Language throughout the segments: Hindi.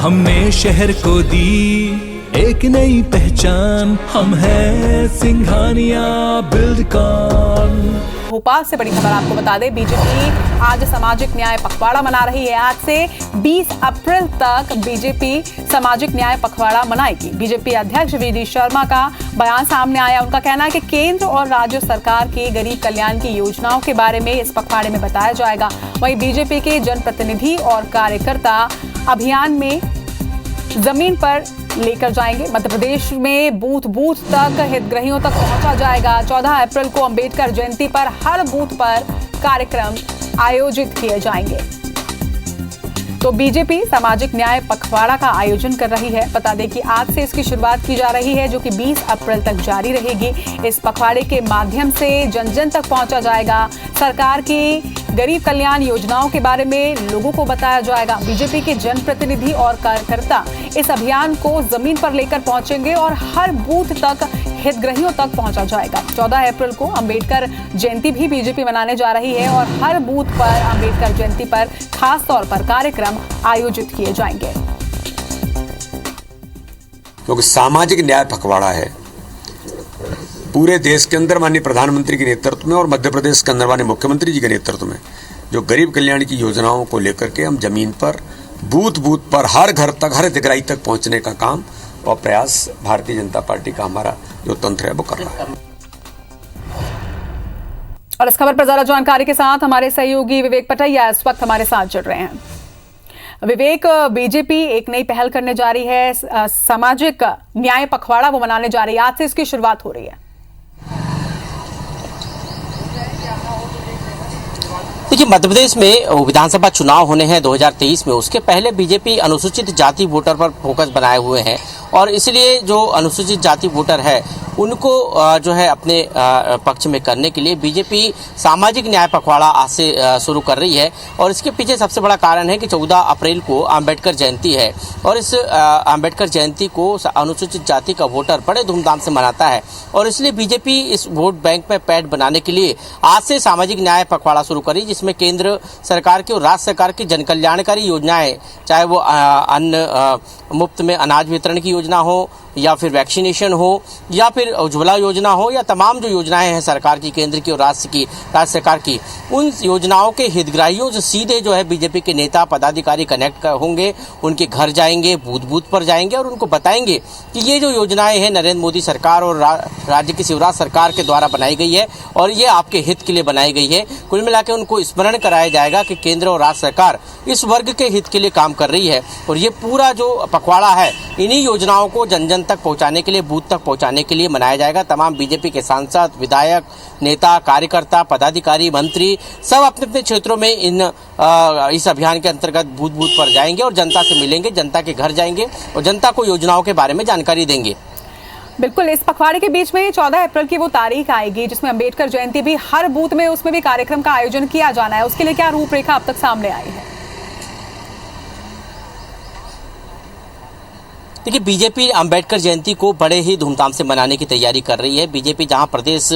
हमने शहर को दी एक नई पहचान, हम हैं सिंघानिया बिल्डकॉन। भोपाल से बड़ी खबर आपको बता दें, बीजेपी आज सामाजिक न्याय पखवाड़ा मना रही है। आज से 20 अप्रैल तक बीजेपी सामाजिक न्याय पखवाड़ा मनाएगी। बीजेपी अध्यक्ष वी.डी. शर्मा का बयान सामने आया। उनका कहना है कि केंद्र और राज्य सरकार की गरीब कल्याण की योजनाओं के बारे में इस पखवाड़े में बताया जाएगा। वहीं बीजेपी के जनप्रतिनिधि और कार्यकर्ता अभियान में जमीन पर लेकर जाएंगे। मध्य प्रदेश में बूथ बूथ तक हितग्राहियों तक पहुंचा जाएगा। 14 अप्रैल को अंबेडकर जयंती पर हर बूथ पर कार्यक्रम आयोजित किए जाएंगे। तो बीजेपी सामाजिक न्याय पखवाड़ा का आयोजन कर रही है। बता दें कि आज से इसकी शुरुआत की जा रही है, जो कि 20 अप्रैल तक जारी रहेगी। इस पखवाड़े के माध्यम से जन जन तक पहुंचा जाएगा। सरकार की गरीब कल्याण योजनाओं के बारे में लोगों को बताया जाएगा। बीजेपी के जनप्रतिनिधि और कार्यकर्ता इस अभियान को जमीन पर लेकर पहुंचेंगे और हर बूथ तक हितग्राहियों तक पहुंचा जाएगा। 14 अप्रैल को अंबेडकर जयंती भी बीजेपी मनाने जा रही है और हर बूथ पर अंबेडकर जयंती पर खास तौर पर कार्यक्रम आयोजित किए जाएंगे। क्योंकि सामाजिक न्याय पखवाड़ा है, पूरे देश के अंदर माननीय प्रधानमंत्री के नेतृत्व में और मध्य प्रदेश के अंदर माननीय मुख्यमंत्री जी के नेतृत्व में जो गरीब कल्याण की योजनाओं को लेकर के हम जमीन पर बूथ बूथ पर हर घर तक, हर हितग्राही तक पहुंचने का काम और प्रयास भारतीय जनता पार्टी का हमारा जो तंत्र है वो कर रहा है। और इस खबर पर ज्यादा जानकारी के साथ हमारे सहयोगी विवेक पटैया इस वक्त हमारे साथ जुड़ रहे हैं। विवेक, बीजेपी एक नई पहल करने जा रही है, सामाजिक न्याय पखवाड़ा वो मनाने जा रही है। आज से इसकी शुरुआत हो रही है। देखिए, मध्य प्रदेश में विधानसभा चुनाव होने हैं 2023 में। उसके पहले बीजेपी अनुसूचित जाति वोटर पर फोकस बनाए हुए हैं और इसलिए जो अनुसूचित जाति वोटर है उनको जो है अपने पक्ष में करने के लिए बीजेपी सामाजिक न्याय पखवाड़ा आज से शुरू कर रही है। और इसके पीछे सबसे बड़ा कारण है कि 14 अप्रैल को अंबेडकर जयंती है और इस अंबेडकर जयंती को अनुसूचित जाति का वोटर बड़े धूमधाम से मनाता है और इसलिए बीजेपी इस वोट बैंक में पैठ बनाने के लिए आज से सामाजिक न्याय पखवाड़ा शुरू करी, जिसमें केंद्र सरकार की और राज्य सरकार की जनकल्याणकारी योजनाएं, चाहे वो अन्न मुफ्त में अनाज वितरण की योजना हो या फिर वैक्सीनेशन हो या फिर उज्ज्वला योजना हो या तमाम जो योजनाएं हैं सरकार की, केंद्र की और राज्य सरकार की, उन योजनाओं के हितग्राहियों से सीधे जो है बीजेपी के नेता पदाधिकारी कनेक्ट होंगे, उनके घर जाएंगे, बूथ बूथ पर जाएंगे और उनको बताएंगे कि ये जो योजनाएं हैं नरेंद्र मोदी सरकार और राज्य की शिवराज सरकार के द्वारा बनाई गई है और ये आपके हित के लिए बनाई गई है। कुल मिलाकर उनको स्मरण कराया जाएगा कि केंद्र और राज्य सरकार इस वर्ग के हित के लिए काम कर रही है और ये पूरा जो पखवाड़ा है इन्हीं योजनाओं को जन जन तक पहुंचाने के लिए, बूथ तक पहुंचाने के लिए मनाया जाएगा। तमाम बीजेपी के सांसद, विधायक, नेता, कार्यकर्ता, पदाधिकारी, मंत्री सब अपने अपने क्षेत्रों में इस अभियान के अंतर्गत बूथ बूथ पर जाएंगे और जनता से मिलेंगे, जनता के घर जाएंगे और जनता को योजनाओं के बारे में जानकारी देंगे। बिल्कुल, इस पखवाड़े के बीच में 14 अप्रैल की वो तारीख आएगी जिसमें अंबेडकर जयंती भी हर बूथ में, उसमें भी कार्यक्रम का आयोजन किया जाना है। उसके लिए क्या रूपरेखा अब तक सामने आई है? देखिए, बीजेपी अंबेडकर जयंती को बड़े ही धूमधाम से मनाने की तैयारी कर रही है। बीजेपी जहां प्रदेश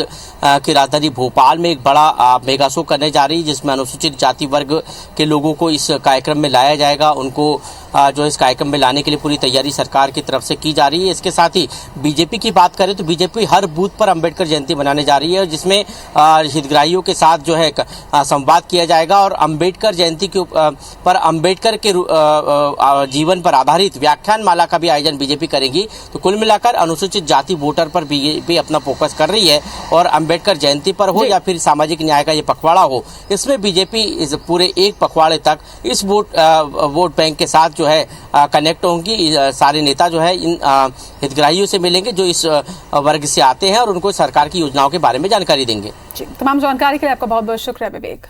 की राजधानी भोपाल में एक बड़ा मेगा शो करने जा रही है, जिसमें अनुसूचित जाति वर्ग के लोगों को इस कार्यक्रम में लाया जाएगा। उनको जो इस कार्यक्रम में लाने के लिए पूरी तैयारी सरकार की तरफ से की जा रही है। इसके साथ ही बीजेपी की बात करें तो बीजेपी हर बूथ पर अंबेडकर जयंती मनाने जा रही है, जिसमें हितग्राहियों के साथ जो है संवाद किया जाएगा और अंबेडकर जयंती के पर अंबेडकर के जीवन पर आधारित व्याख्यान माला का भी आयोजन बीजेपी करेगी। तो कुल मिलाकर अनुसूचित जाति वोटर पर बीजेपी अपना फोकस कर रही है और अंबेडकर जयंती पर हो या फिर सामाजिक न्याय का ये पखवाड़ा हो, इसमें बीजेपी इस पूरे एक पखवाड़े तक इस वोट बैंक के साथ जो है कनेक्ट होंगी। सारे नेता जो है इन हितग्राहियों से मिलेंगे जो इस वर्ग से आते हैं और उनको सरकार की योजनाओं के बारे में जानकारी देंगे। तमाम जानकारी के लिए आपका बहुत बहुत शुक्रिया विवेक।